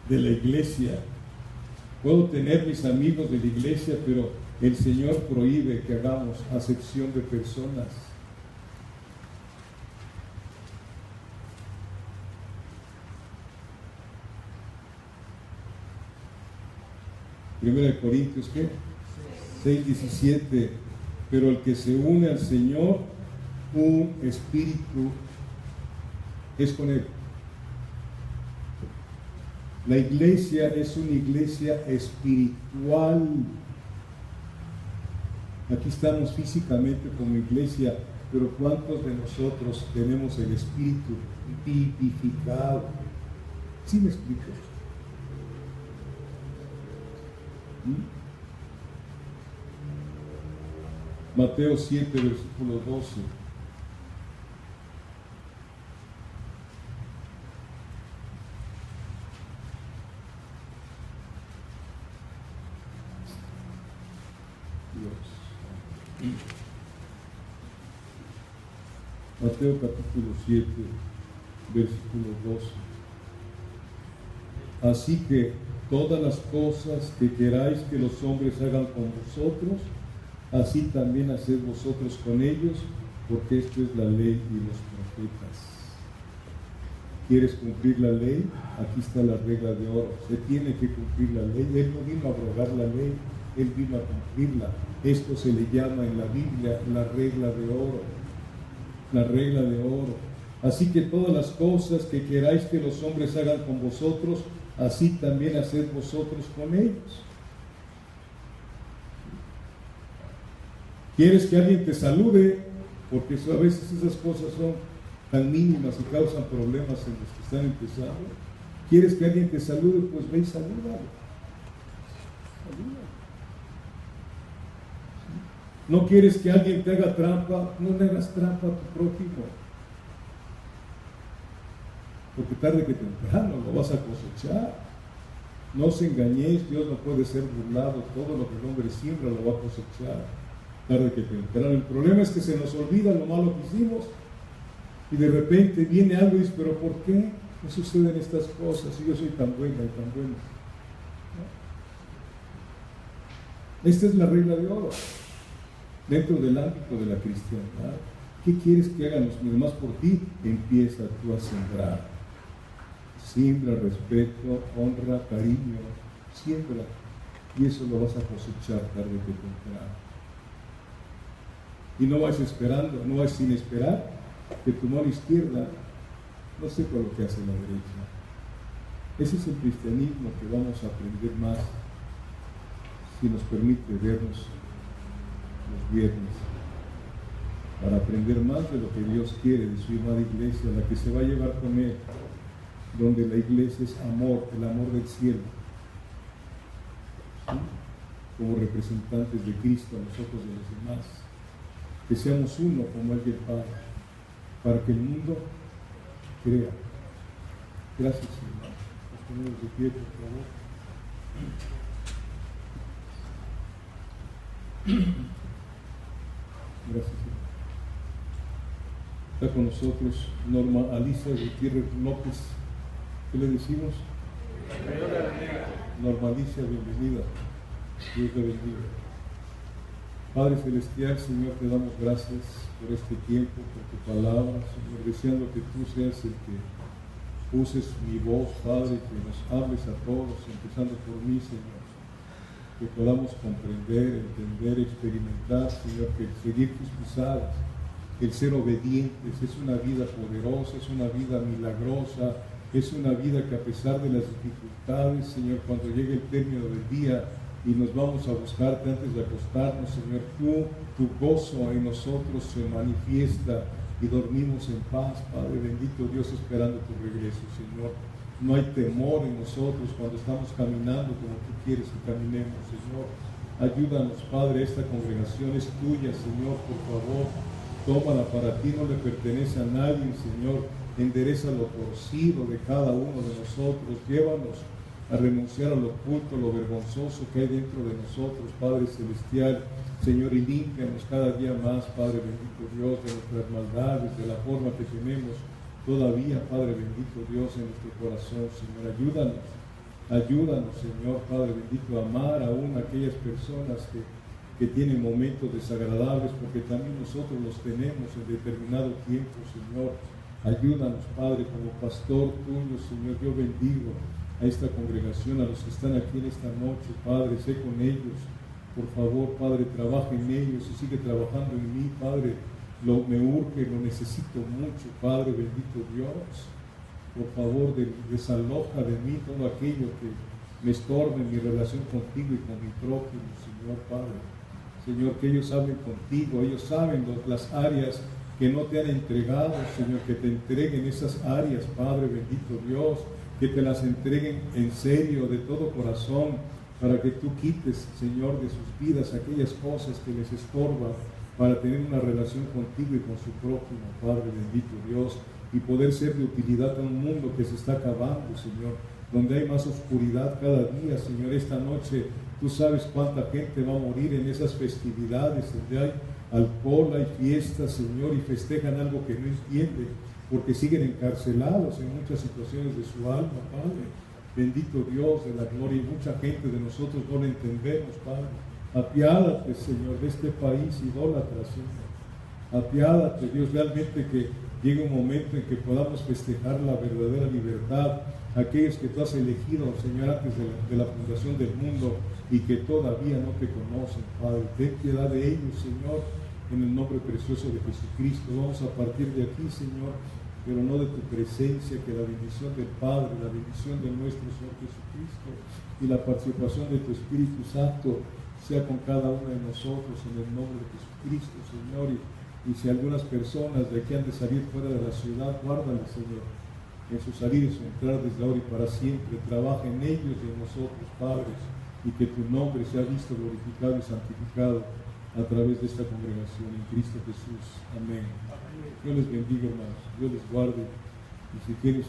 A: de la iglesia, pero el Señor prohíbe que hagamos acepción de personas. Primera de Corintios, ¿qué? 6:17. Pero el que se une al Señor, un espíritu es con Él. La iglesia es una iglesia espiritual. Aquí estamos físicamente como iglesia, pero ¿cuántos de nosotros tenemos el espíritu vivificado? ¿Sí me explico? Mateo 7, versículo 12. Mateo capítulo 7, versículo 12. Así que todas las cosas que queráis que los hombres hagan con vosotros, así también haced vosotros con ellos, porque esto es la ley y los profetas. ¿Quieres cumplir la ley? Aquí está la regla de oro. Se tiene que cumplir la ley. Él no vino a abrogar la ley, Él vino a cumplirla. Esto se le llama en la Biblia la regla de oro. La regla de oro. Así que todas las cosas que queráis que los hombres hagan con vosotros, así también haced vosotros con ellos. ¿Quieres que alguien te salude? Porque a veces esas cosas son tan mínimas y causan problemas en los que están empezando. ¿Quieres que alguien te salude? Pues ve y salúdalo. ¿No quieres que alguien te haga trampa? No le hagas trampa a tu prójimo. Porque tarde que temprano lo vas a cosechar. No os engañéis, Dios no puede ser burlado. Todo lo que el hombre siembra lo va a cosechar. Tarde que temprano. El problema es que se nos olvida lo malo que hicimos y de repente viene algo y dice, pero ¿por qué me suceden estas cosas si yo soy tan buena y tan buena? ¿No? Esta es la regla de oro dentro del ámbito de la cristiandad. ¿Qué quieres que hagan los demás por ti? Empieza tú a sembrar. Siembra respeto, honra, cariño. Siembra. Y eso lo vas a cosechar tarde que temprano. Y no vas esperando, no vas sin esperar que tu mano izquierda no sepa lo que hace la derecha. Ese es el cristianismo que vamos a aprender más si nos permite vernos los viernes, para aprender más de lo que Dios quiere de su amada iglesia, la que se va a llevar con Él, donde la iglesia es amor, el amor del cielo. ¿Sí? Como representantes de Cristo a nosotros y a los demás. Que seamos uno como Él y el Padre, para que el mundo crea. Gracias, Señor. Nos ponemos de pie, por favor. Gracias, Señor. Está con nosotros Norma Alicia Gutiérrez López. ¿Qué le decimos? Norma Alicia, bienvenida. Dios te bendiga. Padre Celestial, Señor, te damos gracias por este tiempo, por tu palabra, Señor, deseando que tú seas el que uses mi voz, Padre, que nos hables a todos, empezando por mí, Señor, que podamos comprender, entender, experimentar, Señor, que seguir tus pisadas, el ser obedientes, es una vida poderosa, es una vida milagrosa, es una vida que a pesar de las dificultades, Señor, cuando llegue el término del día y nos vamos a buscarte antes de acostarnos, Señor, tu gozo en nosotros se manifiesta y dormimos en paz, Padre bendito Dios, esperando tu regreso, Señor. No hay temor en nosotros cuando estamos caminando como tú quieres que caminemos, Señor. Ayúdanos, Padre, esta congregación es tuya, Señor, por favor. Tómala para ti, no le pertenece a nadie, Señor. Endereza lo torcido de cada uno de nosotros. Llévanos a renunciar a lo oculto, lo vergonzoso que hay dentro de nosotros, Padre Celestial. Señor, y límpianos cada día más, Padre bendito Dios, de nuestras maldades, de la forma que tenemos todavía, Padre bendito Dios, en nuestro corazón. Señor, ayúdanos, Señor, Padre bendito, a amar aún a aquellas personas que tienen momentos desagradables, porque también nosotros los tenemos en determinado tiempo, Señor. Ayúdanos, Padre, como pastor tuyo, Señor, yo bendigo a esta congregación, a los que están aquí en esta noche, Padre, sé con ellos, por favor, Padre, trabaja en ellos y sigue trabajando en mí, Padre, me urge, lo necesito mucho, Padre, bendito Dios, por favor, desaloja de mí todo aquello que me estorbe en mi relación contigo y con mi prójimo, Señor, Padre, Señor, que ellos hablen contigo, ellos saben las áreas que no te han entregado, Señor, que te entreguen esas áreas, Padre, bendito Dios, que te las entreguen en serio, de todo corazón, para que tú quites, Señor, de sus vidas aquellas cosas que les estorban para tener una relación contigo y con su prójimo, Padre bendito Dios, y poder ser de utilidad a un mundo que se está acabando, Señor, donde hay más oscuridad cada día, Señor. Esta noche tú sabes cuánta gente va a morir en esas festividades, donde hay alcohol, hay fiestas, Señor, y festejan algo que no entienden, porque siguen encarcelados en muchas situaciones de su alma, Padre. Bendito Dios de la gloria, y mucha gente de nosotros no lo entendemos, Padre. Apiádate, Señor, de este país idólatra, Señor. Apiádate, Dios, realmente que llegue un momento en que podamos festejar la verdadera libertad, aquellos que tú has elegido, Señor, antes de la fundación del mundo y que todavía no te conocen, Padre. Ten piedad de ellos, Señor, en el nombre precioso de Jesucristo. Vamos a partir de aquí, Señor, pero no de tu presencia, que la bendición del Padre, la bendición de nuestro Señor Jesucristo y la participación de tu Espíritu Santo sea con cada uno de nosotros en el nombre de Jesucristo, Señor. Y si algunas personas de aquí han de salir fuera de la ciudad, guárdales, Señor, en su salir y su entrar desde ahora y para siempre. Trabaja en ellos y en nosotros, Padres, y que tu nombre sea visto, glorificado y santificado a través de esta congregación en Cristo Jesús. Amén. Dios les bendiga, hermanos. Dios les guarde. Y si tienes